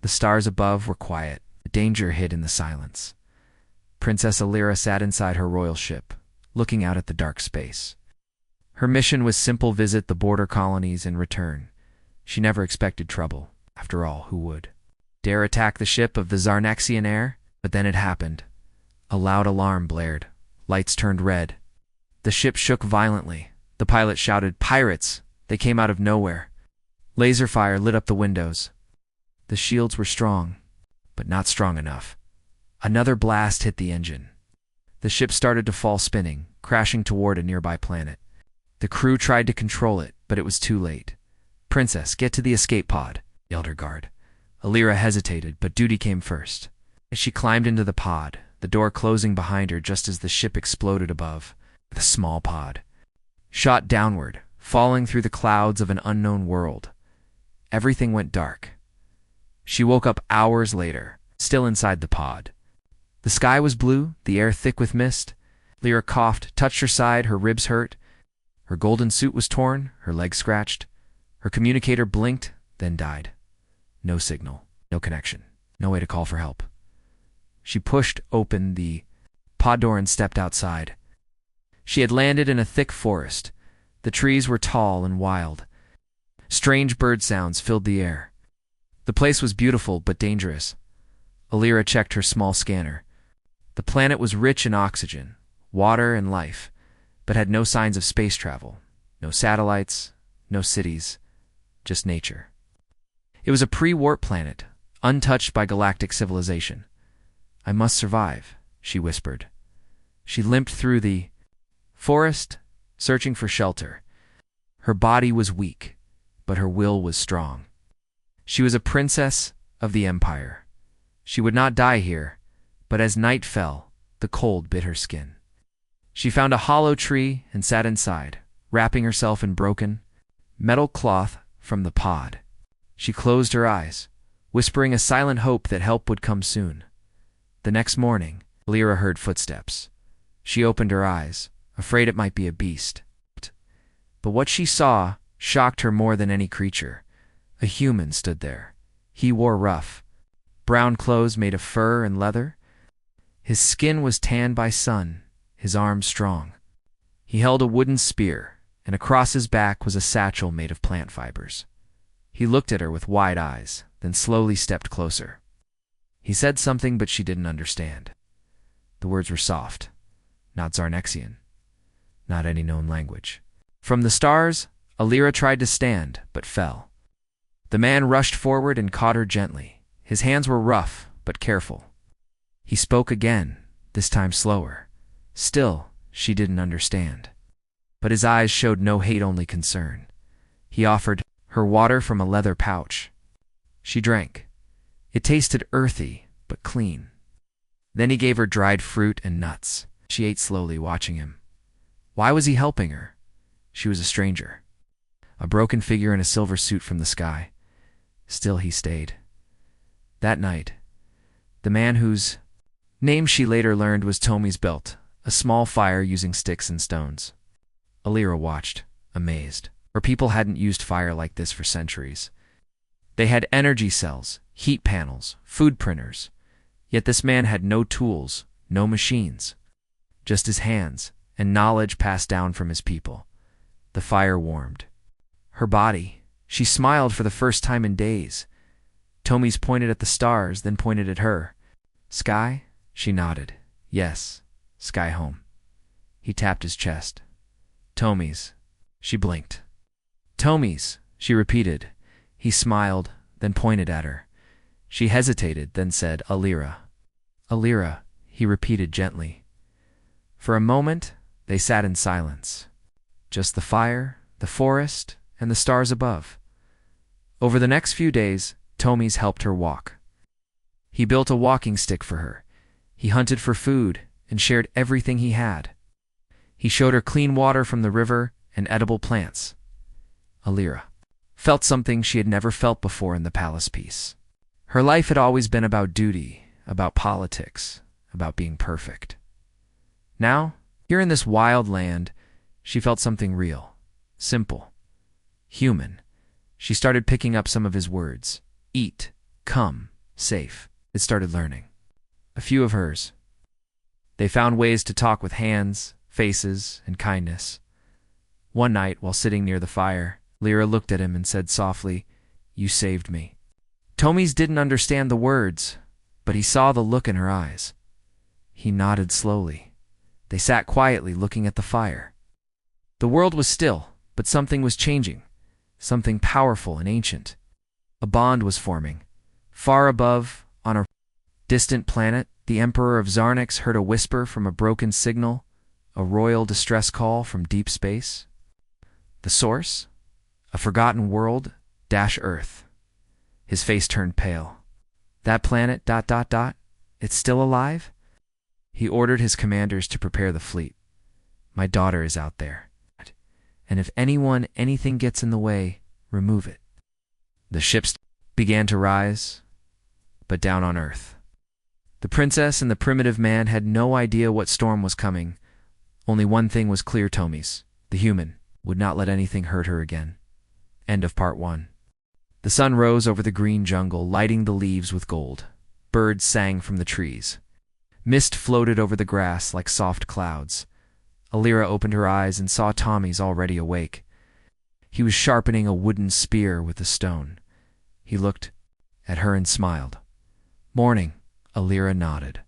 The stars above were quiet. The danger hid in the silence. Princess Alira sat inside her royal ship, looking out at the dark space. Her mission was simple: visit the border colonies and return. She never expected trouble. After all, who would dare attack the ship of the Zarnaxian heir? But then it happened. A loud alarm blared. Lights turned red. The ship shook violently. The pilot shouted, "Pirates!" They came out of nowhere. Laser fire lit up the windows. The shields were strong, but not strong enough. Another blast hit the engine. The ship started to fall, spinning, crashing toward a nearby planet. The crew tried to control it, but it was too late. "Princess, get to the escape pod," yelled her guard. Alira hesitated, but duty came first. As she climbed into the pod, the door closing behind her just as the ship exploded above, the small pod shot downward, falling through the clouds of an unknown world. Everything went dark. She woke up hours later, still inside the pod. The sky was blue, the air thick with mist. Lyra coughed, touched her side, her ribs hurt. Her golden suit was torn, her legs scratched. Her communicator blinked, then died. No signal, no connection, no way to call for help. She pushed open the pod door and stepped outside. She had landed in a thick forest. The trees were tall and wild. Strange bird sounds filled the air. The place was beautiful but dangerous. Alira checked her small scanner. The planet was rich in oxygen, water, and life, but had no signs of space travel. No satellites, no cities, just nature. It was a pre-warp planet, untouched by galactic civilization. "I must survive," she whispered. She limped through the forest, searching for shelter. Her body was weak, but her will was strong. She was a princess of the Empire. She would not die here, but as night fell, the cold bit her skin. She found a hollow tree and sat inside, wrapping herself in broken metal cloth from the pod. She closed her eyes, whispering a silent hope that help would come soon. The next morning, Lyra heard footsteps. She opened her eyes, afraid it might be a beast. But what she saw shocked her more than any creature. A human stood there. He wore rough, brown clothes made of fur and leather. His skin was tanned by sun, his arms strong. He held a wooden spear, and across his back was a satchel made of plant fibers. He looked at her with wide eyes, then slowly stepped closer. He said something, but she didn't understand. The words were soft, not Zarnaxian, not any known language. From the stars, Alira tried to stand, but fell. The man rushed forward and caught her gently. His hands were rough, but careful. He spoke again, this time slower. Still, she didn't understand. But his eyes showed no hate, only concern. He offered her water from a leather pouch. She drank. It tasted earthy, but clean. Then he gave her dried fruit and nuts. She ate slowly, watching him. Why was he helping her? She was a stranger. A broken figure in a silver suit from the sky. Still he stayed. That night, the man whose name she later learned was Tommy's built a small fire using sticks and stones. Alira watched, amazed. Her people hadn't used fire like this for centuries. They had energy cells, heat panels, food printers. Yet this man had no tools, no machines. Just his hands and knowledge passed down from his people. The fire warmed her body. She smiled for the first time in days. Tommy's pointed at the stars, then pointed at her. "Sky?" She nodded. "Yes, sky home." He tapped his chest. "Tommy's." She blinked. "Tommy's," she repeated. He smiled, then pointed at her. She hesitated, then said, "Alira." "Alira," he repeated gently. For a moment, they sat in silence. Just the fire, the forest, and the stars above. Over the next few days, Tommy's helped her walk. He built a walking stick for her. He hunted for food and shared everything he had. He showed her clean water from the river and edible plants. Alira felt something she had never felt before in the palace peace. Her life had always been about duty, about politics, about being perfect. Now, here in this wild land, she felt something real, simple, human. She started picking up some of his words. Eat, come, safe. It started learning. A few of hers. They found ways to talk with hands, faces, and kindness. One night, while sitting near the fire, Lyra looked at him and said softly, "You saved me." Tomies didn't understand the words, but he saw the look in her eyes. He nodded slowly. They sat quietly looking at the fire. The world was still, but something was changing. Something powerful and ancient. A bond was forming. Far above, on a distant planet, the Emperor of Zarnix heard a whisper from a broken signal, a royal distress call from deep space. The source? A forgotten world, Earth. His face turned pale. That planet, it's still alive? He ordered his commanders to prepare the fleet. My daughter is out there. And if anything gets in the way, remove it. The ships began to rise, but down on Earth. The princess and the primitive man had no idea what storm was coming. Only one thing was clear: Tomies, the human, would not let anything hurt her again. End of part 1. The sun rose over the green jungle, lighting the leaves with gold. Birds sang from the trees. Mist floated over the grass like soft clouds. Alira opened her eyes and saw Tomies already awake. He was sharpening a wooden spear with a stone. He looked at her and smiled. "Morning," Alira nodded.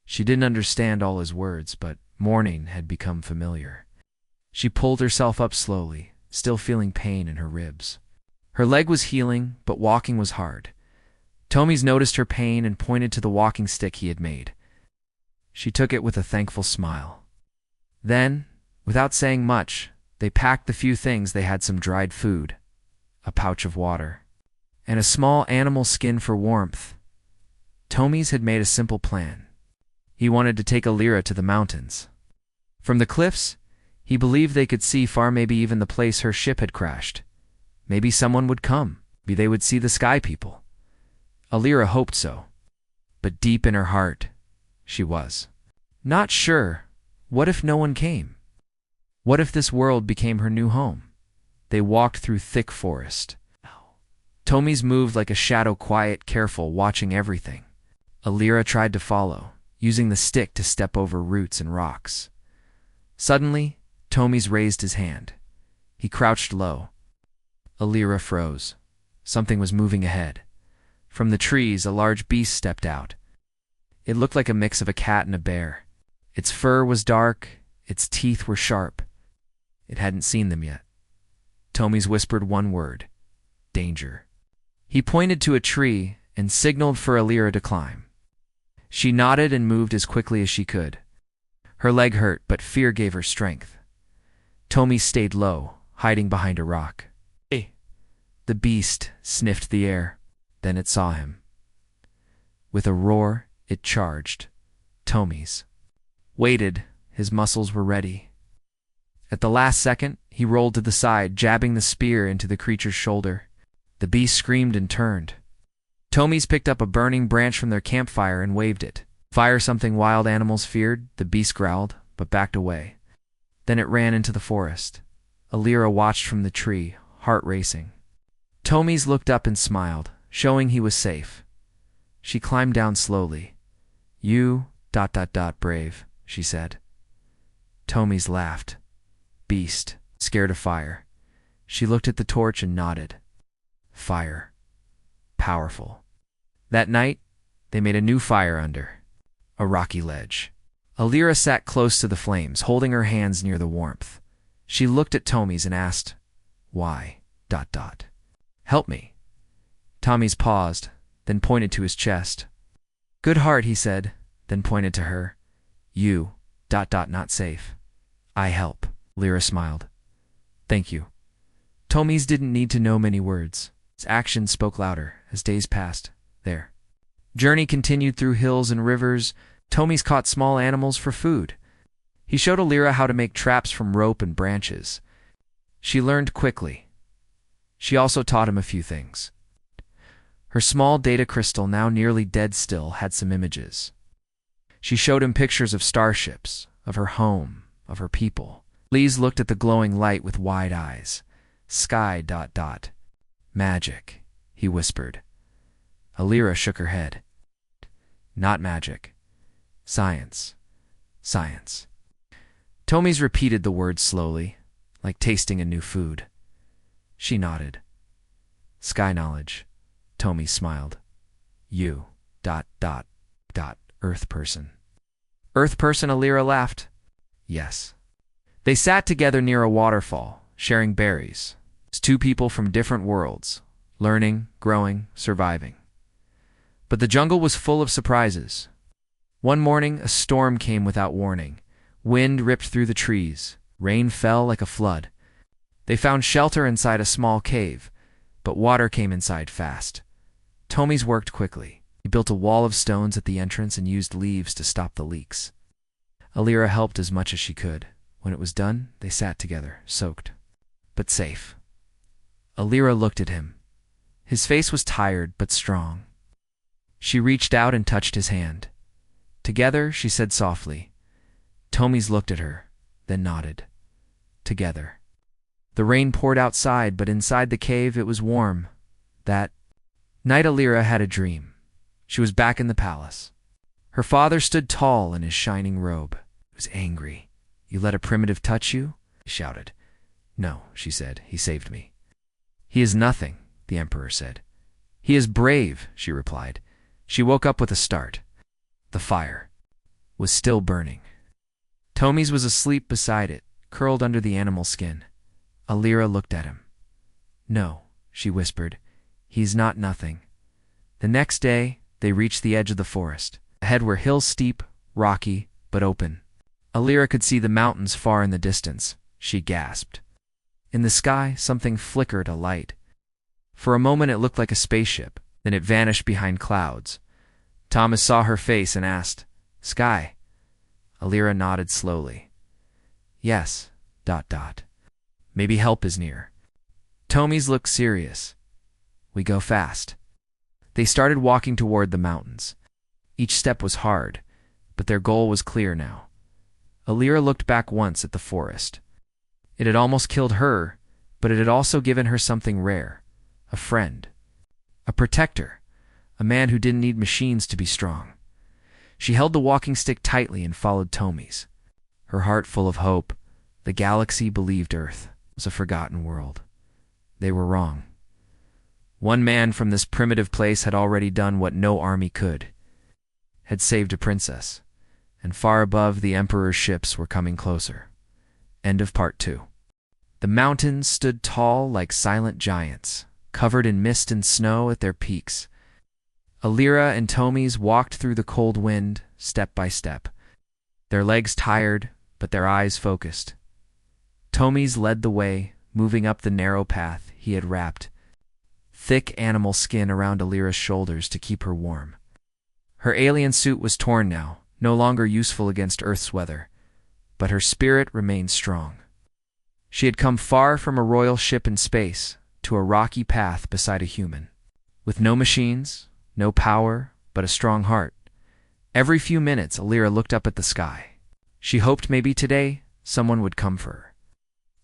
She didn't understand all his words, but morning had become familiar. She pulled herself up slowly, still feeling pain in her ribs. Her leg was healing, but walking was hard. Tomies noticed her pain and pointed to the walking stick he had made. She took it with a thankful smile. Then, without saying much, they packed the few things they had: some dried food, a pouch of water, and a small animal skin for warmth. Tomies had made a simple plan. He wanted to take Alira to the mountains. From the cliffs, he believed they could see far, maybe even the place her ship had crashed. Maybe someone would come. Maybe they would see the sky people. Alira hoped so. But deep in her heart, she was not sure. What if no one came? What if this world became her new home? They walked through thick forest. Tomies moved like a shadow, quiet, careful, watching everything. Alira tried to follow, using the stick to step over roots and rocks. Suddenly, Tomies raised his hand. He crouched low. Alira froze. Something was moving ahead. From the trees, a large beast stepped out. It looked like a mix of a cat and a bear. Its fur was dark, its teeth were sharp. It hadn't seen them yet. Tomies whispered one word: danger. He pointed to a tree and signaled for Alira to climb. She nodded and moved as quickly as she could. Her leg hurt, but fear gave her strength. Tomies stayed low, hiding behind a rock. Hey! The beast sniffed the air. Then it saw him. With a roar, it charged. Tomies waited. His muscles were ready. At the last second, he rolled to the side, jabbing the spear into the creature's shoulder. The beast screamed and turned. Tomies picked up a burning branch from their campfire and waved it. Fire, something wild animals feared. The beast growled, but backed away. Then it ran into the forest. Alira watched from the tree, heart racing. Tomies looked up and smiled, showing he was safe. She climbed down slowly. "You, brave," she said. Tomies laughed. Beast, scared of fire. She looked at the torch and nodded. Fire. Powerful. That night, they made a new fire under a rocky ledge. Alira sat close to the flames, holding her hands near the warmth. She looked at Tomies and asked, "Why? Help me." Tomies paused, then pointed to his chest. "Good heart," he said, then pointed to her. "You, not safe. I help." Lyra smiled. "Thank you." Tomies didn't need to know many words. His actions spoke louder as days passed. Their journey continued through hills and rivers. Tomies caught small animals for food. He showed Alira how to make traps from rope and branches. She learned quickly. She also taught him a few things. Her small data crystal, now nearly dead still, had some images. She showed him pictures of starships, of her home, of her people. Lise looked at the glowing light with wide eyes. "Sky. Magic," he whispered. Alira shook her head. Not magic. Science. Science. Tomies repeated the words slowly, like tasting a new food. She nodded. Sky knowledge. Tommy smiled. You. ... Earth person. Earth person, Alira laughed. Yes. They sat together near a waterfall, sharing berries. As two people from different worlds, learning, growing, surviving. But the jungle was full of surprises. One morning, a storm came without warning. Wind ripped through the trees. Rain fell like a flood. They found shelter inside a small cave, but water came inside fast. Tomies worked quickly. He built a wall of stones at the entrance and used leaves to stop the leaks. Alira helped as much as she could. When it was done, they sat together, soaked, but safe. Alira looked at him. His face was tired but strong. She reached out and touched his hand. Together, she said softly. Tomies looked at her, then nodded. Together. The rain poured outside, but inside the cave it was warm. That night Alira had a dream. She was back in the palace. Her father stood tall in his shining robe. He was angry. You let a primitive touch you? He shouted. No, she said. He saved me. He is nothing, the emperor said. He is brave, she replied. She woke up with a start. The fire was still burning. Tomies was asleep beside it, curled under the animal skin. Alira looked at him. No, she whispered. He is not nothing. The next day, they reached the edge of the forest. Ahead were hills steep, rocky, but open. Alira could see the mountains far in the distance. She gasped. In the sky, something flickered a light. For a moment it looked like a spaceship, then it vanished behind clouds. Thomas saw her face and asked, Sky? Alira nodded slowly. Yes, ... Maybe help is near. Tomies looked serious. We go fast. They started walking toward the mountains. Each step was hard, but their goal was clear now. Alira looked back once at the forest. It had almost killed her, but it had also given her something rare. A friend. A protector. A man who didn't need machines to be strong. She held the walking stick tightly and followed Tomies. Her heart full of hope. The galaxy believed Earth was a forgotten world. They were wrong. One man from this primitive place had already done what no army could. Had saved a princess. And far above, the Emperor's ships were coming closer. End of part 2. The mountains stood tall like silent giants, covered in mist and snow at their peaks. Alira and Tomies walked through the cold wind, step by step. Their legs tired, but their eyes focused. Tomies led the way, moving up the narrow path he had wrapped thick animal skin around Alira's shoulders to keep her warm. Her alien suit was torn now, no longer useful against Earth's weather, but her spirit remained strong. She had come far from a royal ship in space to a rocky path beside a human. With no machines, no power, but a strong heart. Every few minutes, Alira looked up at the sky. She hoped maybe today someone would come for her.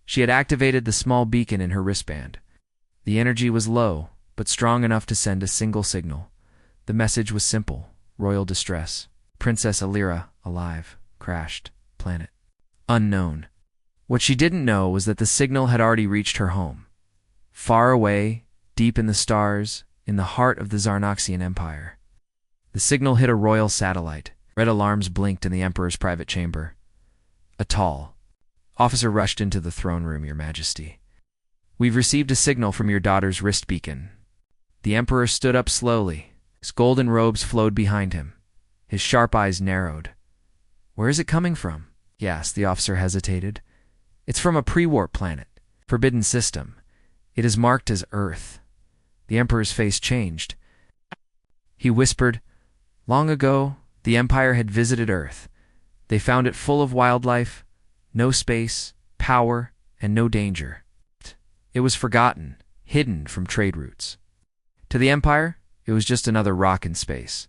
She had activated the small beacon in her wristband. The energy was low, but strong enough to send a single signal. The message was simple: royal distress. Princess Alira, alive, crashed, planet unknown. What she didn't know was that the signal had already reached her home. Far away, deep in the stars, in the heart of the Zarnoxian Empire. The signal hit a royal satellite. Red alarms blinked in the Emperor's private chamber. A tall officer rushed into the throne room, Your Majesty. We've received a signal from your daughter's wrist beacon. The Emperor stood up slowly. His golden robes flowed behind him. His sharp eyes narrowed. Where is it coming from? He asked. The officer hesitated. It's from a pre-warp planet. Forbidden system. It is marked as Earth. The Emperor's face changed. He whispered, Long ago, the Empire had visited Earth. They found it full of wildlife, no space, power, and no danger. It was forgotten, hidden from trade routes. To the Empire, it was just another rock in space.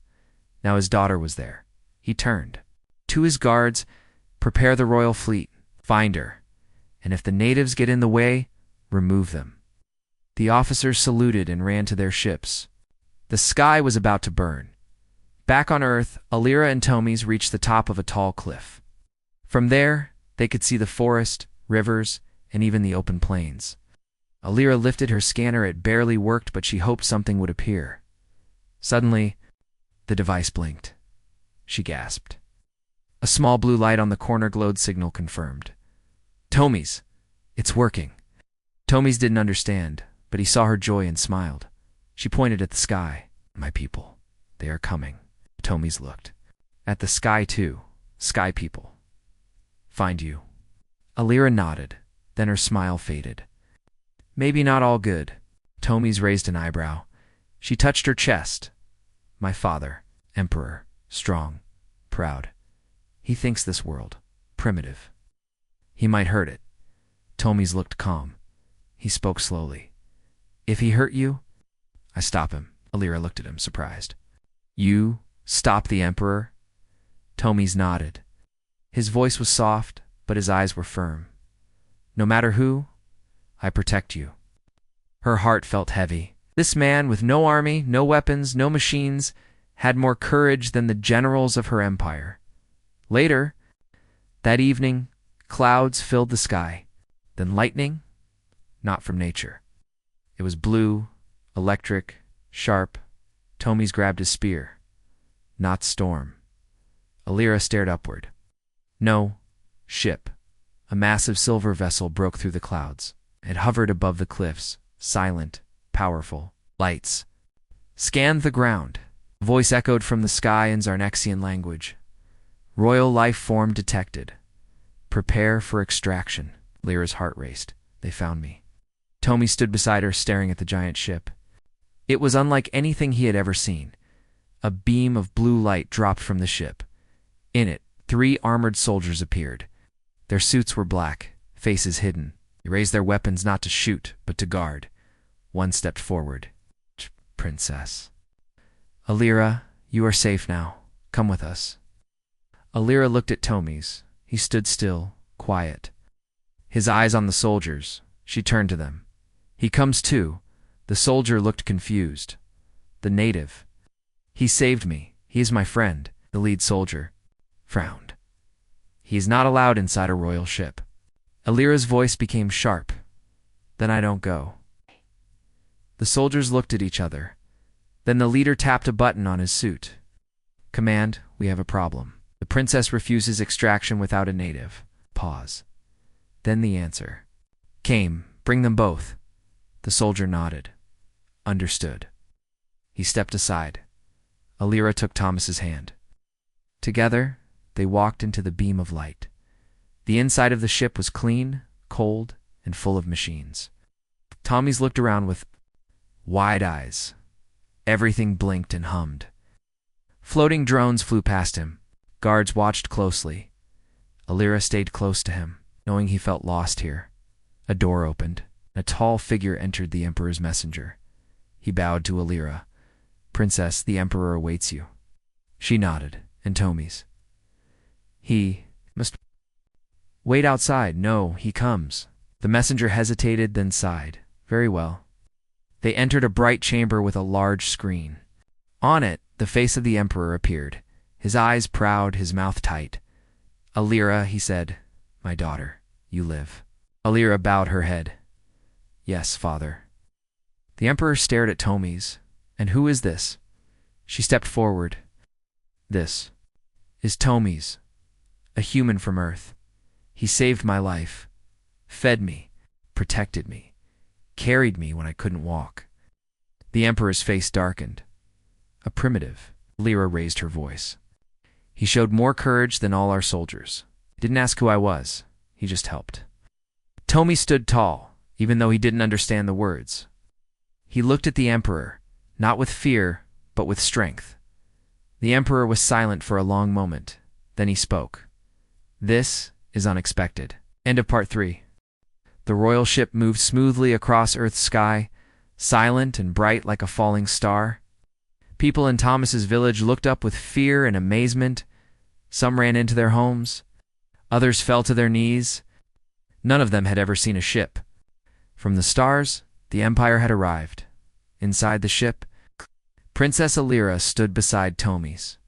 Now his daughter was there. He turned. To his guards, prepare the royal fleet, find her, and if the natives get in the way, remove them. The officers saluted and ran to their ships. The sky was about to burn. Back on Earth, Alira and Tomies reached the top of a tall cliff. From there, they could see the forest, rivers, and even the open plains. Alira lifted her scanner. It barely worked, but she hoped something would appear. Suddenly, the device blinked. She gasped. A small blue light on the corner glowed. Signal confirmed. Tomies! It's working. Tomies didn't understand, but he saw her joy and smiled. She pointed at the sky. My people, they are coming. Tomies looked. At the sky too. Sky people. Find you. Alira nodded, then her smile faded. Maybe not all good. Tomies raised an eyebrow. She touched her chest. My father, Emperor, strong, proud. He thinks this world primitive. He might hurt it. Tomies looked calm. He spoke slowly. If he hurt you, I stop him. Alira looked at him, surprised. You stop the Emperor? Tomies nodded. His voice was soft, but his eyes were firm. No matter who, I protect you. Her heart felt heavy. This man, with no army, no weapons, no machines, had more courage than the generals of her empire. Later, that evening, clouds filled the sky. Then lightning, not from nature. It was blue, electric, sharp. Tomies grabbed his spear. Not storm. Alira stared upward. No, ship. A massive silver vessel broke through the clouds. It hovered above the cliffs, silent, powerful. Lights scanned the ground. A voice echoed from the sky in Zarnexian language. Royal life form detected. Prepare for extraction. Lyra's heart raced. They found me. Tommy stood beside her, staring at the giant ship. It was unlike anything he had ever seen. A beam of blue light dropped from the ship. In it, 3 armored soldiers appeared. Their suits were black, faces hidden. They raised their weapons not to shoot, but to guard. One stepped forward. Princess. Alira, you are safe now. Come with us. Alira looked at Tomies. He stood still, quiet. His eyes on the soldiers. She turned to them. He comes too. The soldier looked confused. The native. He saved me. He is my friend. The lead soldier frowned. He is not allowed inside a royal ship. Alira's voice became sharp. Then I don't go. The soldiers looked at each other. Then the leader tapped a button on his suit. Command, we have a problem. The princess refuses extraction without a native. Pause. Then the answer came. Bring them both. The soldier nodded. Understood. He stepped aside. Alira took Thomas's hand. Together, they walked into the beam of light. The inside of the ship was clean, cold, and full of machines. Tomies looked around with wide eyes. Everything blinked and hummed. Floating drones flew past him. Guards watched closely. Alira stayed close to him, knowing he felt lost here. A door opened. A tall figure entered. The Emperor's messenger. He bowed to Alira. Princess, the Emperor awaits you. She nodded, and Tomies. He must wait outside. No, he comes. The messenger hesitated, then sighed. Very well. They entered a bright chamber with a large screen. On it, the face of the Emperor appeared, his eyes proud, his mouth tight. Alira, he said, my daughter, you live. Alira bowed her head. Yes, father. The Emperor stared at Tomies. And who is this? She stepped forward. This is Tomies, a human from Earth. He saved my life, fed me, protected me, carried me when I couldn't walk. The Emperor's face darkened. A primitive. Lyra raised her voice. He showed more courage than all our soldiers. Didn't ask who I was. He just helped. Tomy stood tall, even though he didn't understand the words. He looked at the Emperor, not with fear, but with strength. The Emperor was silent for a long moment. Then he spoke. This is unexpected. End of part 3. The royal ship moved smoothly across Earth's sky, silent and bright like a falling star. People in Thomas's village looked up with fear and amazement. Some ran into their homes. Others fell to their knees. None of them had ever seen a ship. From the stars, the Empire had arrived. Inside the ship, Princess Alira stood beside Tommy's.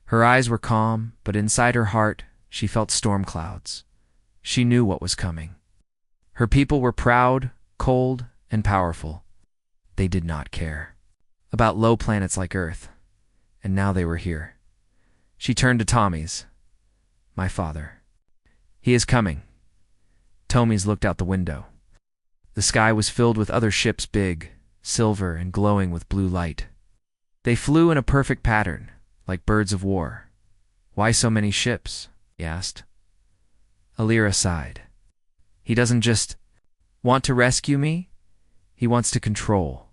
Her eyes were calm, but inside her heart she felt storm clouds. She knew what was coming. Her people were proud, cold, and powerful. They did not care about low planets like Earth, and now they were here. She turned to Tommy's. My father. He is coming. Tommy's looked out the window. The sky was filled with other ships, big, silver, and glowing with blue light. They flew in a perfect pattern, like birds of war. Why so many ships? He asked. Alira sighed. He doesn't just want to rescue me. He wants to control.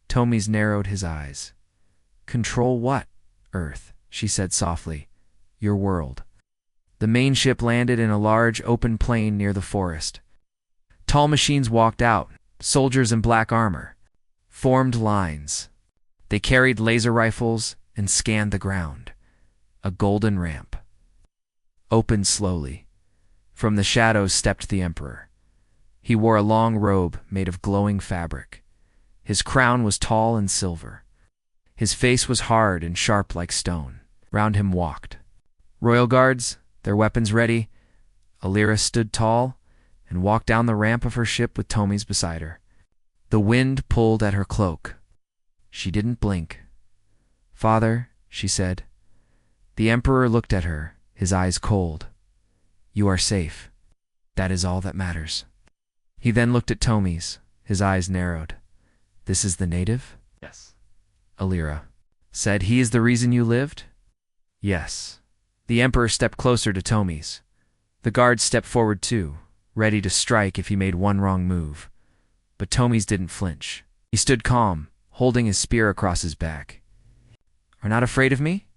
Tommy's narrowed his eyes. Control what? Earth, she said softly. Your world. The main ship landed in a large open plain near the forest. Tall machines walked out, soldiers in black armor, formed lines. They carried laser rifles and scanned the ground. A golden ramp opened slowly. From the shadows stepped the Emperor. He wore a long robe made of glowing fabric. His crown was tall and silver. His face was hard and sharp like stone. Round him walked royal guards, their weapons ready. Alira stood tall and walked down the ramp of her ship with Tommy's beside her. The wind pulled at her cloak. She didn't blink. Father, she said. The Emperor looked at her, his eyes cold. You are safe. That is all that matters. He then looked at Tommy's, his eyes narrowed. This is the native? Yes. Alira said. He is the reason you lived? Yes. The Emperor stepped closer to Tommy's. The guards stepped forward too, ready to strike if he made one wrong move. But Tommy's didn't flinch. He stood calm, holding his spear across his back. Are not afraid of me?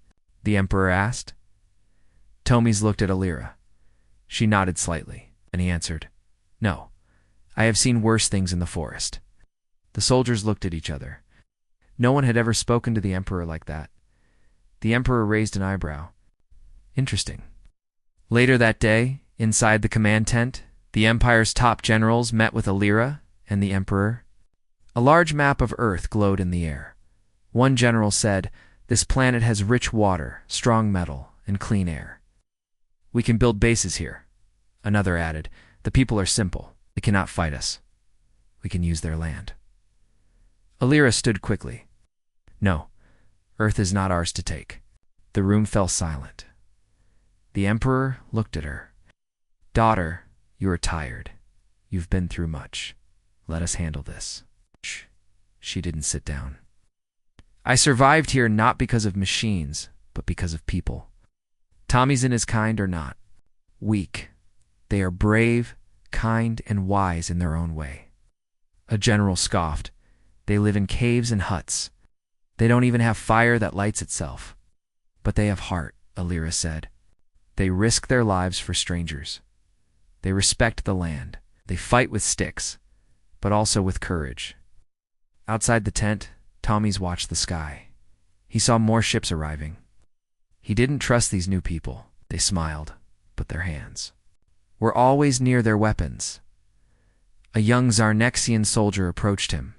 The Emperor asked. Tommy's looked at Alira. She nodded slightly, and he answered, No, I have seen worse things in the forest. The soldiers looked at each other. No one had ever spoken to the Emperor like that. The Emperor raised an eyebrow. Interesting. Later that day, inside the command tent, the Empire's top generals met with Alira and the Emperor. A large map of Earth glowed in the air. One general said, This planet has rich water, strong metal, and clean air. We can build bases here. Another added, The people are simple. They cannot fight us. We can use their land. Alira stood quickly. No, Earth is not ours to take. The room fell silent. The Emperor looked at her. Daughter, you are tired. You've been through much. Let us handle this. Shh. She didn't sit down. I survived here not because of machines, but because of people. Tommy's and his kind are not weak. They are brave, kind, and wise in their own way. A general scoffed. They live in caves and huts. They don't even have fire that lights itself. But they have heart, Alira said. They risk their lives for strangers. They respect the land. They fight with sticks, but also with courage. Outside the tent, Tommy's watched the sky. He saw more ships arriving. He didn't trust these new people. They smiled, but their hands were always near their weapons. A young Zarnexian soldier approached him.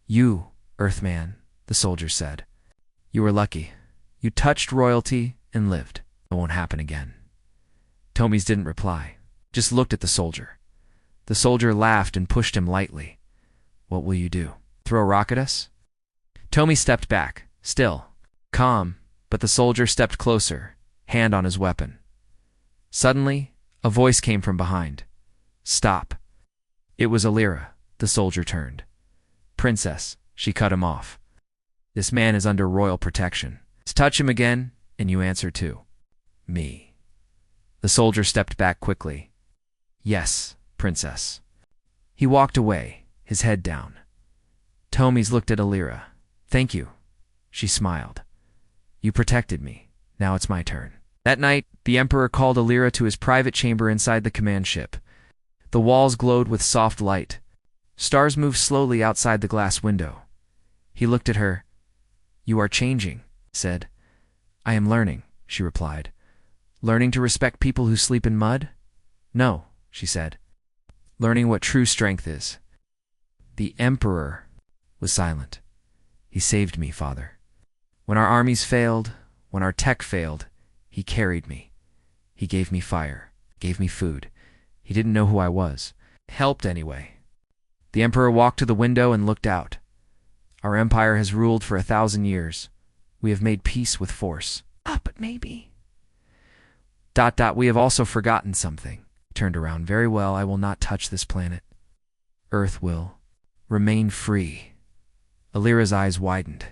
You, Earthman, the soldier said. You were lucky. You touched royalty and lived. It won't happen again. Tommy's didn't reply, just looked at the soldier. The soldier laughed and pushed him lightly. What will you do? Throw a rock at us? Tommy stepped back, still, calm, but the soldier stepped closer, hand on his weapon. Suddenly, a voice came from behind. Stop. It was Alira. The soldier turned. Princess, she cut him off. This man is under royal protection. Touch him again, and you answer too. Me. The soldier stepped back quickly. Yes, Princess. He walked away, his head down. Tommy's looked at Alira. Thank you. She smiled. You protected me. Now it's my turn. That night, the Emperor called Alira to his private chamber inside the command ship. The walls glowed with soft light. Stars moved slowly outside the glass window. He looked at her. You are changing, he said. I am learning, she replied. Learning to respect people who sleep in mud? No, she said. Learning what true strength is. The Emperor was silent. He saved me, father. When our armies failed, when our tech failed, he carried me. He gave me fire, gave me food. He didn't know who I was. Helped anyway. The emperor walked to the window and looked out. Our empire has ruled for 1,000 years. We have made peace with force. But maybe... We have also forgotten something. Turned around. Very well, I will not touch this planet. Earth will remain free. Alira's eyes widened.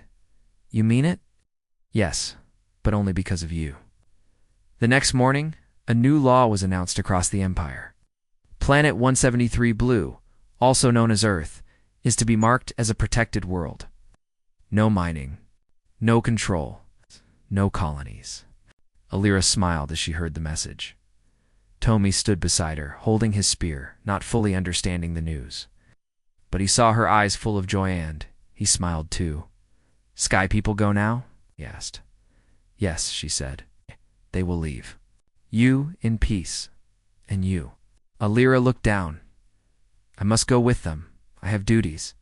You mean it? Yes, but only because of you. The next morning, a new law was announced across the empire. Planet 173 Blue, also known as Earth, is to be marked as a protected world. No mining, no control, no colonies. Alira smiled as she heard the message. Tomi stood beside her, holding his spear, not fully understanding the news. But he saw her eyes full of joy and he smiled too. Sky people go now? He asked. Yes, she said. They will leave. You in peace. And you. Alira looked down. I must go with them. I have duties.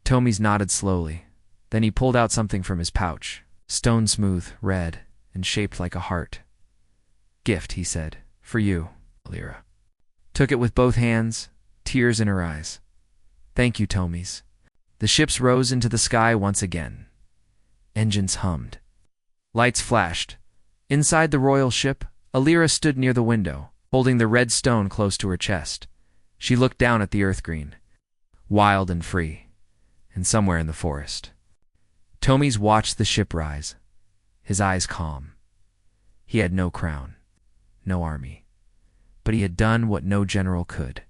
Tomi's nodded slowly. Then he pulled out something from his pouch. Stone smooth, red, and shaped like a heart. Gift, he said. For you, Alira. Took it with both hands, tears in her eyes. Thank you, Tomis. The ships rose into the sky once again. Engines hummed. Lights flashed. Inside the royal ship, Alira stood near the window, holding the red stone close to her chest. She looked down at the earth green, wild and free, and somewhere in the forest. Tomis watched the ship rise, his eyes calm. He had no crown, no army, but he had done what no general could.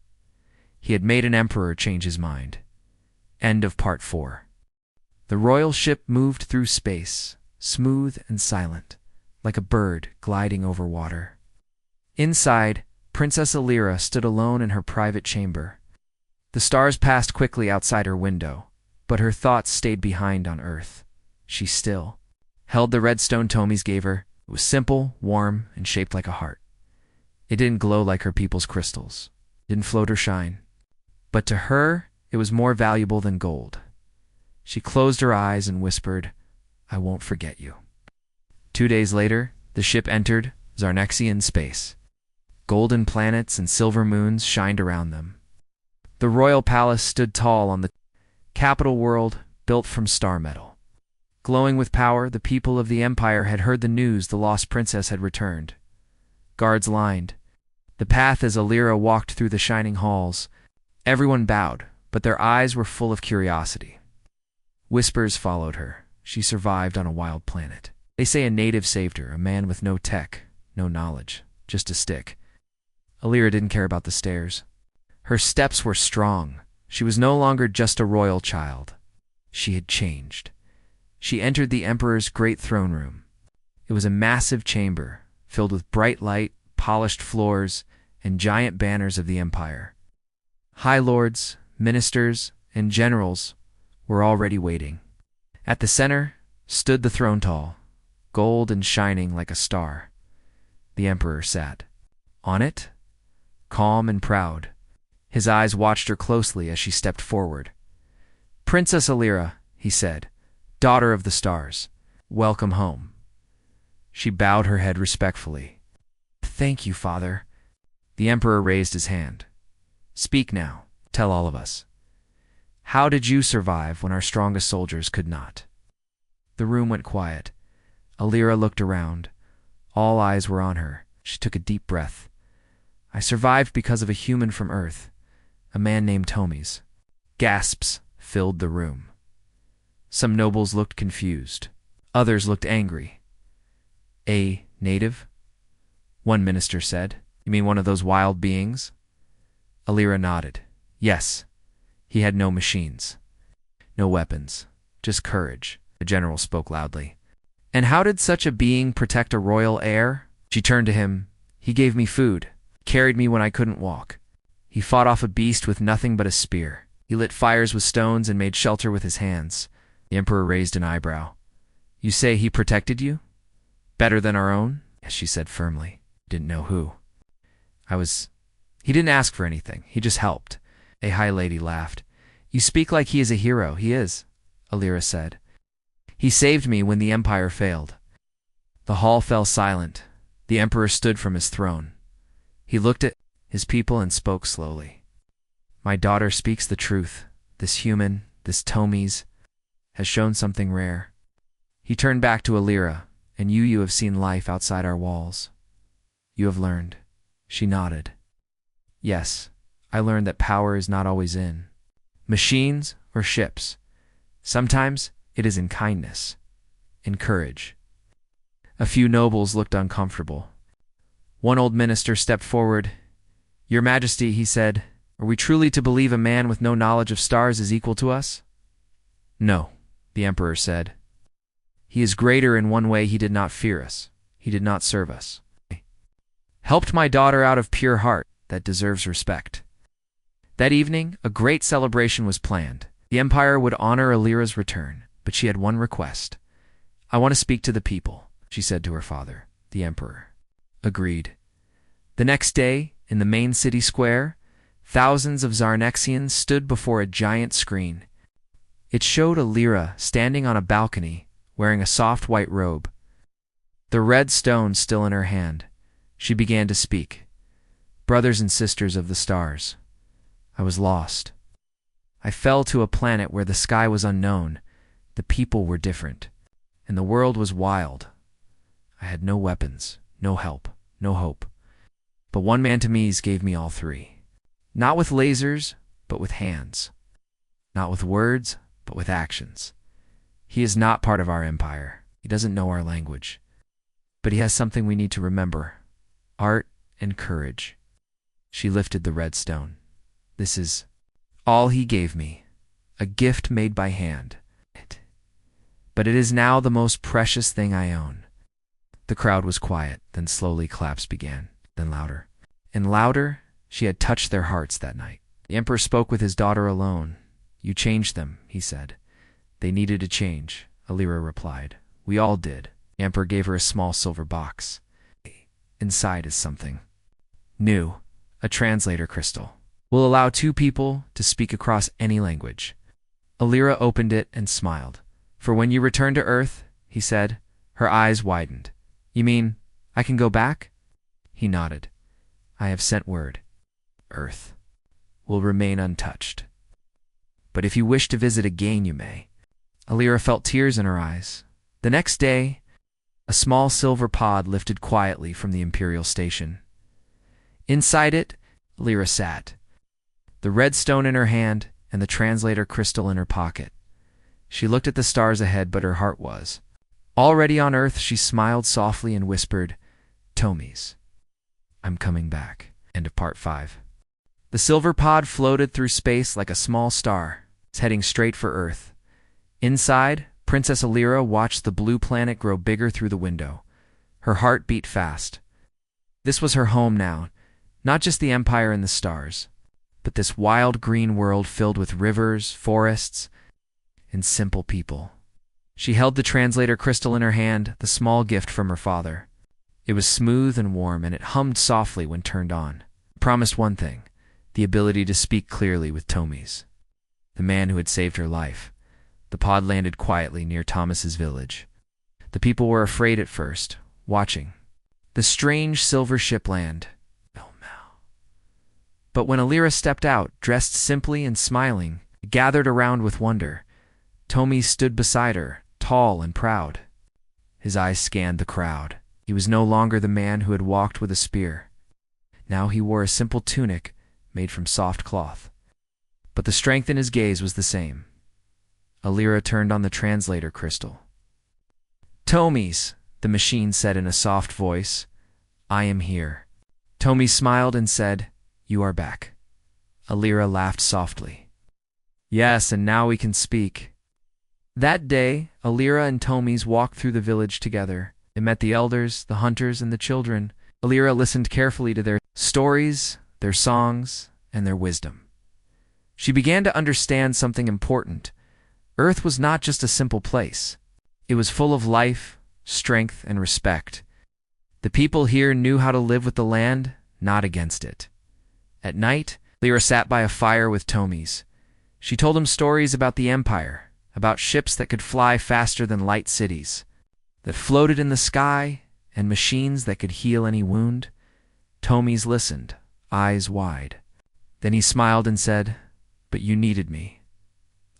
He had made an emperor change his mind. End of Part 4. The royal ship moved through space, smooth and silent, like a bird gliding over water. Inside, Princess Alira stood alone in her private chamber. The stars passed quickly outside her window, but her thoughts stayed behind on Earth. She still held the red stone Tomis gave her. It was simple, warm, and shaped like a heart. It didn't glow like her people's crystals. It didn't float or shine. But to her, it was more valuable than gold. She closed her eyes and whispered, I won't forget you. 2 days later, the ship entered Zarnexian space. Golden planets and silver moons shined around them. The royal palace stood tall on the capital world built from star metal. Glowing with power, the people of the empire had heard the news the lost princess had returned. Guards lined the path as Alira walked through the shining halls. Everyone bowed, but their eyes were full of curiosity. Whispers followed her. She survived on a wild planet. They say a native saved her, a man with no tech, no knowledge, just a stick. Alira didn't care about the stairs. Her steps were strong. She was no longer just a royal child. She had changed. She entered the emperor's great throne room. It was a massive chamber, filled with bright light, polished floors, and giant banners of the empire. High lords, ministers, and generals were already waiting. At the center stood the throne tall, gold and shining like a star. The emperor sat. On it, calm and proud, his eyes watched her closely as she stepped forward. Princess Alira, he said, daughter of the stars, welcome home. She bowed her head respectfully. Thank you, father. The emperor raised his hand. Speak now. Tell all of us. How did you survive when our strongest soldiers could not? The room went quiet. Alira looked around. All eyes were on her. She took a deep breath. I survived because of a human from Earth, a man named Tomis. Gasps filled the room. Some nobles looked confused. Others looked angry. A native? One minister said. You mean one of those wild beings? Alira nodded. Yes. He had no machines. No weapons. Just courage. The general spoke loudly. And how did such a being protect a royal heir? She turned to him. He gave me food. Carried me when I couldn't walk. He fought off a beast with nothing but a spear. He lit fires with stones and made shelter with his hands. The emperor raised an eyebrow. You say he protected you? Better than our own? Yes, she said firmly. Didn't know who. He didn't ask for anything. He just helped. A high lady laughed. You speak like he is a hero. He is. Alira said. He saved me when the empire failed. The hall fell silent. The emperor stood from his throne. He looked at his people and spoke slowly. My daughter speaks the truth. This human, this Tomies, has shown something rare. He turned back to Alira. And you have seen life outside our walls. You have learned. She nodded. Yes, I learned that power is not always in machines or ships. Sometimes it is in kindness, in courage. A few nobles looked uncomfortable. One old minister stepped forward. Your Majesty, he said, are we truly to believe a man with no knowledge of stars is equal to us? No, the emperor said. He is greater in one way. He did not fear us. He did not serve us. Helped my daughter out of pure heart that deserves respect. That evening, a great celebration was planned. The empire would honor Alira's return, but she had one request. I want to speak to the people, she said to her father, the emperor. Agreed. The next day, in the main city square, thousands of Zarnexians stood before a giant screen. It showed Alira standing on a balcony, wearing a soft white robe. The red stone still in her hand, she began to speak. Brothers and sisters of the stars, I was lost. I fell to a planet where the sky was unknown, the people were different, and the world was wild. I had no weapons, no help, no hope. But one man Tamiz gave me all three. Not with lasers, but with hands. Not with words, but with actions. He is not part of our empire. He doesn't know our language. But he has something we need to remember. Art and courage. She lifted the red stone. This is all he gave me. A gift made by hand. But it is now the most precious thing I own. The crowd was quiet, then slowly claps began, then louder. And louder, she had touched their hearts that night. The emperor spoke with his daughter alone. You changed them, he said. They needed a change, Alira replied. We all did. The emperor gave her a small silver box. Inside is something new, a translator crystal. Will allow two people to speak across any language. Alira opened it and smiled. For when you return to Earth, he said, her eyes widened. You mean, I can go back? He nodded. I have sent word. Earth will remain untouched. But if you wish to visit again, you may. Alira felt tears in her eyes. The next day, a small silver pod lifted quietly from the Imperial station. Inside it, Alira sat, the red stone in her hand and the translator crystal in her pocket. She looked at the stars ahead, but her heart was. Already on Earth, she smiled softly and whispered, Tomies, I'm coming back. End of part 5. The silver pod floated through space like a small star, heading straight for Earth. Inside, Princess Alira watched the blue planet grow bigger through the window. Her heart beat fast. This was her home now, not just the Empire and the stars, but this wild green world filled with rivers, forests, and simple people. She held the translator crystal in her hand, the small gift from her father. It was smooth and warm, and it hummed softly when turned on. It promised one thing, the ability to speak clearly with Tomies, the man who had saved her life. The pod landed quietly near Thomas's village. The people were afraid at first, watching the strange silver ship land. But when Alira stepped out, dressed simply and smiling, gathered around with wonder, Tomies stood beside her, tall and proud. His eyes scanned the crowd. He was no longer the man who had walked with a spear. Now he wore a simple tunic made from soft cloth. But the strength in his gaze was the same. Alira turned on the translator crystal. Tomies, the machine said in a soft voice, I am here. Tomies smiled and said, You are back. Alira laughed softly. Yes, and now we can speak. That day, Alira and Tomies walked through the village together. They met the elders, the hunters, and the children. Alira listened carefully to their stories, their songs, and their wisdom. She began to understand something important. Earth was not just a simple place. It was full of life, strength, and respect. The people here knew how to live with the land, not against it. At night, Alira sat by a fire with Tomies. She told him stories about the Empire, about ships that could fly faster than light cities, that floated in the sky, and machines that could heal any wound. Tomies listened, eyes wide. Then he smiled and said, "But you needed me."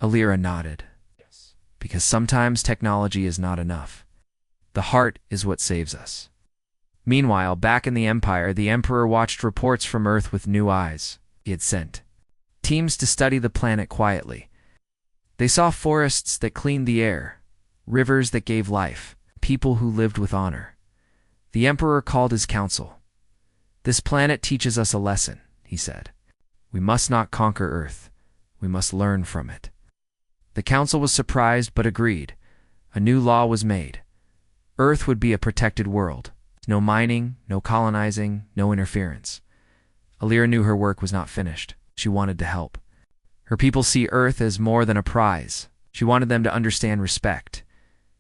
Alira nodded. "Yes. Because sometimes technology is not enough. The heart is what saves us." Meanwhile, back in the Empire, the Emperor watched reports from Earth with new eyes. He had sent teams to study the planet quietly. They saw forests that cleaned the air, rivers that gave life, people who lived with honor. The Emperor called his council. "This planet teaches us a lesson," he said. "We must not conquer Earth. We must learn from it." The council was surprised but agreed. A new law was made. Earth would be a protected world. No mining, no colonizing, no interference. Alira knew her work was not finished. She wanted to help. Her people see Earth as more than a prize. She wanted them to understand respect.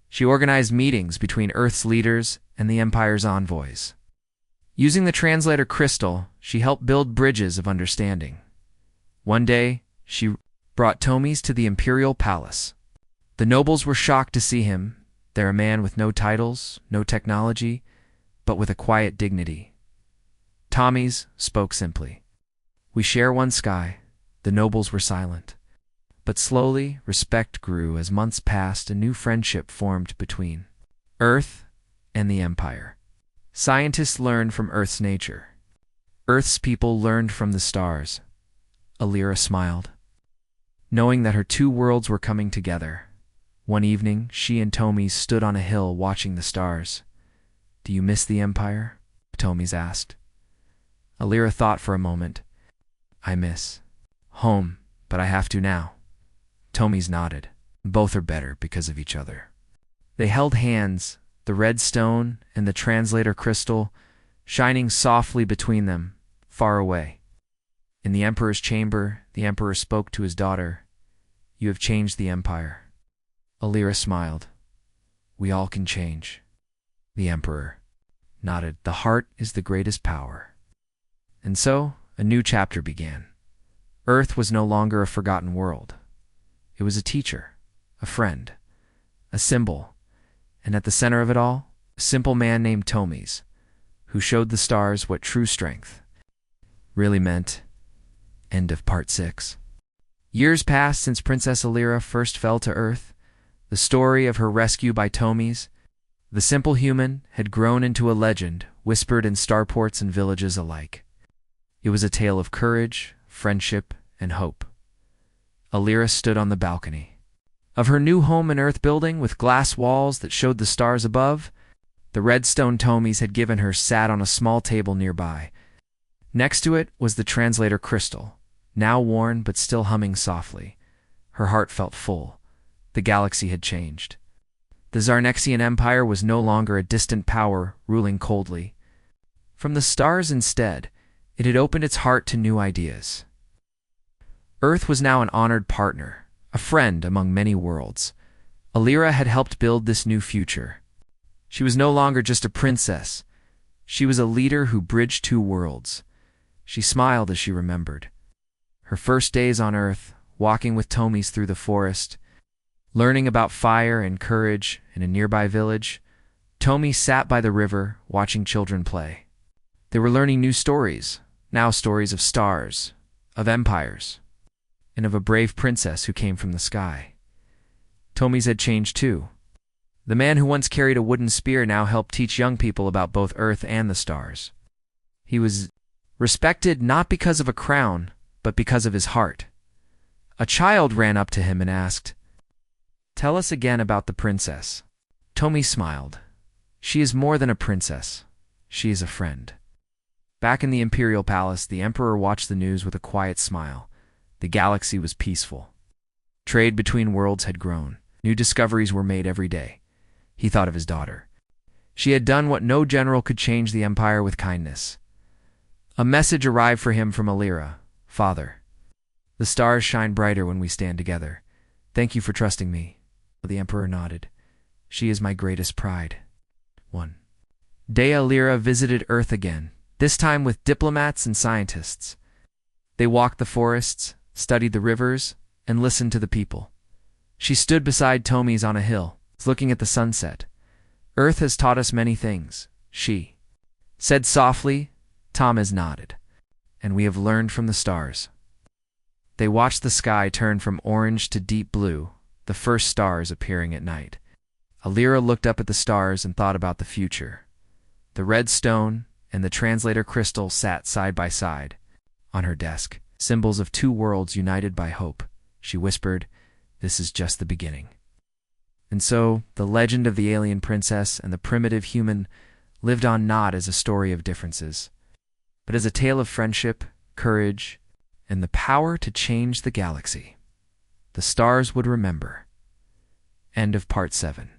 She organized meetings between Earth's leaders and the Empire's envoys. Using the translator crystal, she helped build bridges of understanding. One day, she brought Tomies to the imperial palace. The nobles were shocked to see him, there a man with no titles, no technology, but with a quiet dignity. Tomies spoke simply. "We share one sky." The nobles were silent. But slowly, respect grew. As months passed, a new friendship formed between Earth and the Empire. Scientists learned from Earth's nature. Earth's people learned from the stars. Alira smiled, knowing that her two worlds were coming together. One evening, she and Tomies stood on a hill watching the stars. "Do you miss the Empire?" Tomies asked. Alira thought for a moment. "I miss home, but I have to now." Tomies nodded. Both are better because of each other. They held hands, the red stone and the translator crystal shining softly between them, far away. In the Emperor's chamber, the Emperor spoke to his daughter. "You have changed the Empire." Alira smiled. "We all can change." The Emperor nodded. "The heart is the greatest power." And so, a new chapter began. Earth was no longer a forgotten world. It was a teacher, a friend, a symbol, and at the center of it all, a simple man named Tomies, who showed the stars what true strength really meant. End of Part 6. Years passed since Princess Alira first fell to Earth. The story of her rescue by Tomies, the simple human, had grown into a legend, whispered in starports and villages alike. It was a tale of courage, friendship, and hope. Alira stood on the balcony of her new home in Earth building with glass walls that showed the stars above. The red stone Tomies had given her sat on a small table nearby. Next to it was the translator crystal, now worn but still humming softly. Her heart felt full. The galaxy had changed. The Zarnexian Empire was no longer a distant power ruling coldly. From the stars instead, it had opened its heart to new ideas. Earth was now an honored partner, a friend among many worlds. Alira had helped build this new future. She was no longer just a princess. She was a leader who bridged two worlds. She smiled as she remembered her first days on Earth, walking with Tomies through the forest, learning about fire and courage in a nearby village. Tomies sat by the river, watching children play. They were learning new stories, now stories of stars, of empires, and of a brave princess who came from the sky. Tomies had changed too. The man who once carried a wooden spear now helped teach young people about both Earth and the stars. He was respected not because of a crown, but because of his heart. A child ran up to him and asked, "Tell us again about the princess." Tomies smiled. "She is more than a princess. She is a friend." Back in the imperial palace, the Emperor watched the news with a quiet smile. The galaxy was peaceful. Trade between worlds had grown. New discoveries were made every day. He thought of his daughter. She had done what no general could: change the empire with kindness. A message arrived for him from Alira. "Father, the stars shine brighter when we stand together. Thank you for trusting me." The Emperor nodded. "She is my greatest pride." One day Alira visited Earth again, this time with diplomats and scientists. They walked the forests, studied the rivers, and listened to the people. She stood beside Tommy's on a hill, looking at the sunset. "Earth has taught us many things," she said softly. Thomas nodded. "And we have learned from the stars." They watched the sky turn from orange to deep blue, the first stars appearing at night. Alira looked up at the stars and thought about the future. The red stone and the translator crystal sat side by side on her desk, symbols of two worlds united by hope. She whispered, "This is just the beginning." And so, the legend of the alien princess and the primitive human lived on not as a story of differences, but as a tale of friendship, courage, and the power to change the galaxy. The stars would remember. End of Part 7.